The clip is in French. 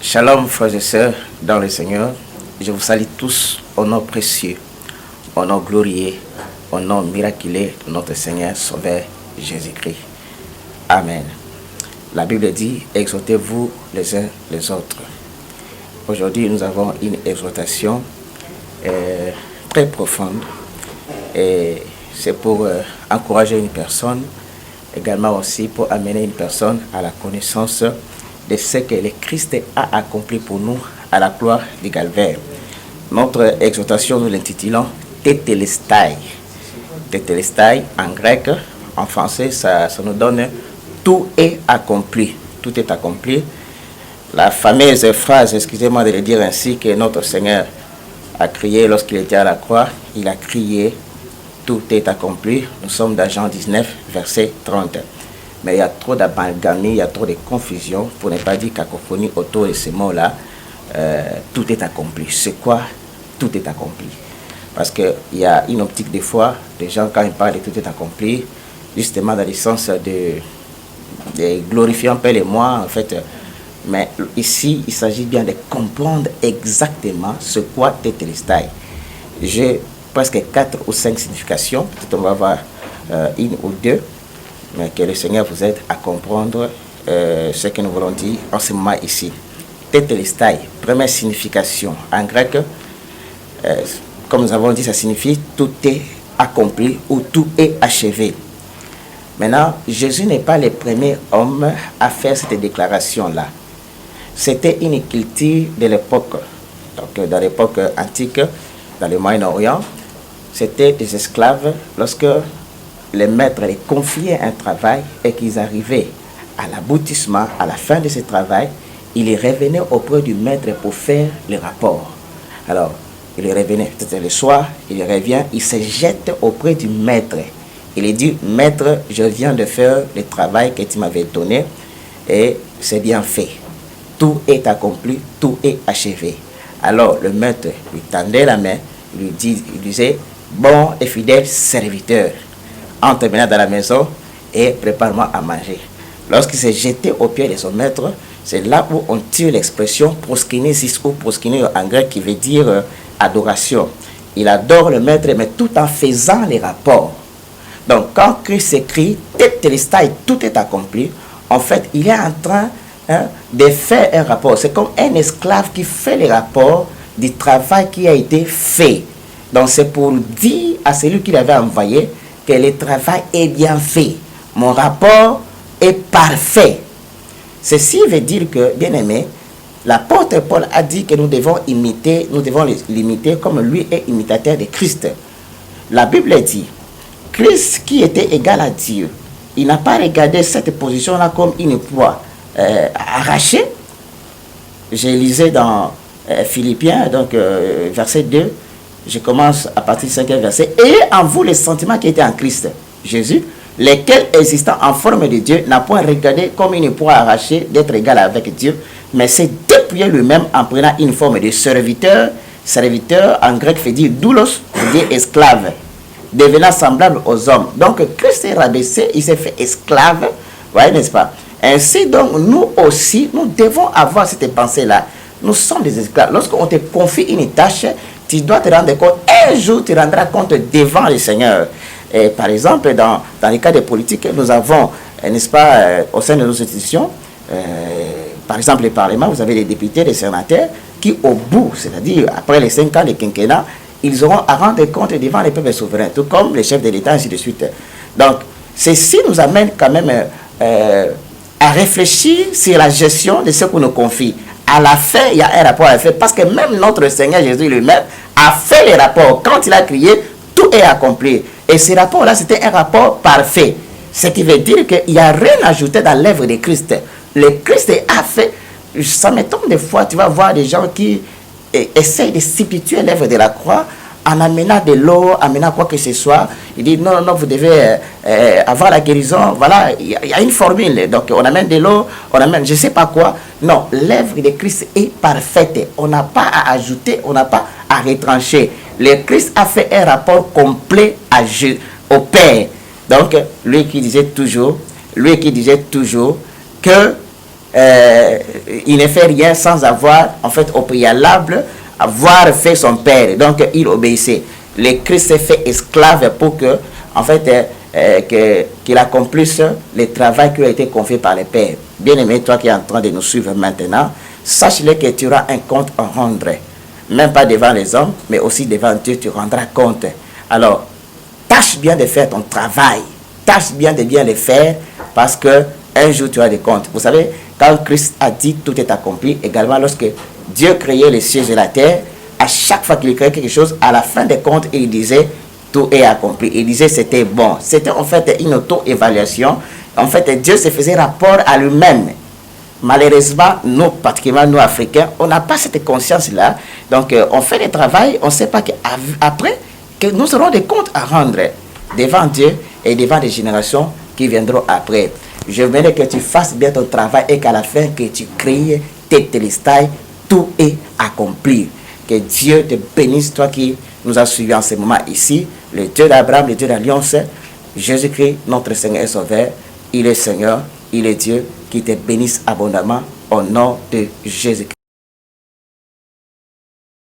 Shalom frères et sœurs dans le Seigneur, je vous salue tous au nom précieux, au nom glorieux, au nom miraculeux de notre Seigneur Sauveur Jésus-Christ. Amen. La Bible dit, exhortez-vous les uns les autres. Aujourd'hui, nous avons une exhortation très profonde et c'est pour encourager une personne, également aussi pour amener une personne à la connaissance de ce que le Christ a accompli pour nous à la croix du Calvaire. Notre exhortation, nous l'intitulons Tetelestai. Tetelestai en grec, en français, ça nous donne tout est accompli. Tout est accompli. La fameuse phrase, excusez-moi de le dire ainsi, que notre Seigneur a crié lorsqu'il était à la croix, il a crié tout est accompli. Nous sommes dans Jean 19, verset 30. Mais il y a trop d'amalgamie, il y a trop de confusion, pour ne pas dire cacophonie autour de ces mots-là. Tout est accompli. C'est quoi tout est accompli? Parce qu'il y a une optique des fois, des gens quand ils parlent de tout est accompli, justement dans le sens de glorifier un peu les moi, en fait. Mais ici, il s'agit bien de comprendre exactement ce quoi Tetelestai. J'ai presque 4 ou 5 significations, peut-être on va voir une ou deux, mais que le Seigneur vous aide à comprendre ce que nous voulons dire en ce moment ici. Tetelestai, première signification en grec, comme nous avons dit, ça signifie tout est accompli ou tout est achevé. Maintenant, Jésus n'est pas le premier homme à faire cette déclaration-là. C'était une culture de l'époque. Donc, dans l'époque antique, dans le Moyen-Orient, c'était des esclaves lorsque les maîtres les confiaient un travail et qu'ils arrivaient à l'aboutissement, à la fin de ce travail, ils revenaient auprès du maître pour faire le rapport. Alors, il revenait, peut-être le soir, il revient, il se jette auprès du maître. Il dit, maître, je viens de faire le travail que tu m'avais donné et c'est bien fait. Tout est accompli, tout est achevé. Alors, le maître lui tendait la main, il disait, bon et fidèle serviteur, entre maintenant dans la maison et prépare-moi à manger. Lorsqu'il s'est jeté aux pieds de son maître, c'est là où on tire l'expression proskinesis ou proskineo en grec qui veut dire adoration. Il adore le maître, mais tout en faisant les rapports. Donc, quand Christ écrit Tetelestai, tout est accompli, en fait, il est en train de faire un rapport. C'est comme un esclave qui fait les rapports du travail qui a été fait. Donc, c'est pour dire à celui qui l'avait envoyé que le travail est bien fait. Mon rapport est parfait. Ceci veut dire que, bien aimé, l'apôtre Paul a dit que nous devons l'imiter comme lui est imitateur de Christ. La Bible dit, Christ qui était égal à Dieu, il n'a pas regardé cette position-là comme une proie arrachée. J'ai lisé dans Philippiens, donc verset 2, je commence à partir du 5e verset. Ayez en vous les sentiments qui étaient en Christ Jésus, lesquels existant en forme de Dieu, n'a point regardé comme une proie arrachée d'être égal avec Dieu, mais s'est dépouillé lui-même en prenant une forme de serviteur. Serviteur en grec veut dire doulos, veut dire esclave, devenant semblable aux hommes. Donc Christ est rabaissé, il s'est fait esclave, voyez, n'est-ce pas? Ainsi donc nous aussi, nous devons avoir cette pensée-là. Nous sommes des esclaves. Lorsqu'on te confie une tâche, tu dois te rendre compte, un jour tu rendras compte devant le Seigneur. Et par exemple, dans les cas de politique, nous avons, n'est-ce pas, au sein de nos institutions, par exemple le Parlement, vous avez des députés, des sénateurs, qui au bout, c'est-à-dire après les 5 ans de quinquennat, ils auront à rendre compte devant les peuples souverains, tout comme les chefs de l'État, ainsi de suite. Donc, ceci nous amène quand même à réfléchir sur la gestion de ce qu'on nous confie. À la fin, il y a un rapport à faire, parce que même notre Seigneur Jésus lui-même a fait les rapports. Quand il a crié, tout est accompli. Et ce rapport-là, c'était un rapport parfait. Ce qui veut dire qu'il n'y a rien ajouté dans l'œuvre de Christ. Le Christ a fait, ça m'étonne des fois, tu vas voir des gens qui essayent de substituer l'œuvre de la croix en amenant de l'eau, amenant quoi que ce soit. Il dit non, non, vous devez avoir la guérison. Voilà, il y a une formule. Donc on amène de l'eau, on amène je ne sais pas quoi. Non, l'œuvre de Christ est parfaite. On n'a pas à ajouter, on n'a pas à retrancher. Le Christ a fait un rapport complet au Père. Donc lui qui disait toujours que il ne fait rien sans avoir, en fait, au préalable, avoir fait son père. Donc, il obéissait. Le Christ s'est fait esclave pour que, en fait, qu'il accomplisse le travail qui a été confié par le Père. Bien-aimé, toi qui es en train de nous suivre maintenant, sache-le que tu auras un compte à rendre. Même pas devant les hommes, mais aussi devant Dieu, tu rendras compte. Alors, tâche bien de faire ton travail. Tâche bien de bien le faire, parce que un jour tu auras des comptes. Vous savez, quand Christ a dit tout est accompli, également lorsque Dieu créait les cieux et la terre, à chaque fois qu'il créait quelque chose, à la fin des comptes, il disait tout est accompli. Il disait c'était bon. C'était en fait une auto-évaluation. En fait, Dieu se faisait rapport à lui-même. Malheureusement, nous, particulièrement nous, Africains, on n'a pas cette conscience-là. Donc, on fait le travail, on ne sait pas qu'après, que nous aurons des comptes à rendre devant Dieu et devant les générations qui viendront après. Je voudrais que tu fasses bien ton travail et qu'à la fin, que tu crées tes télestailles, tout est accompli. Que Dieu te bénisse, toi qui nous as suivis en ce moment ici. Le Dieu d'Abraham, le Dieu d'Alliance, Jésus-Christ, notre Seigneur et Sauveur, il est Seigneur, il est Dieu, qui te bénisse abondamment au nom de Jésus-Christ.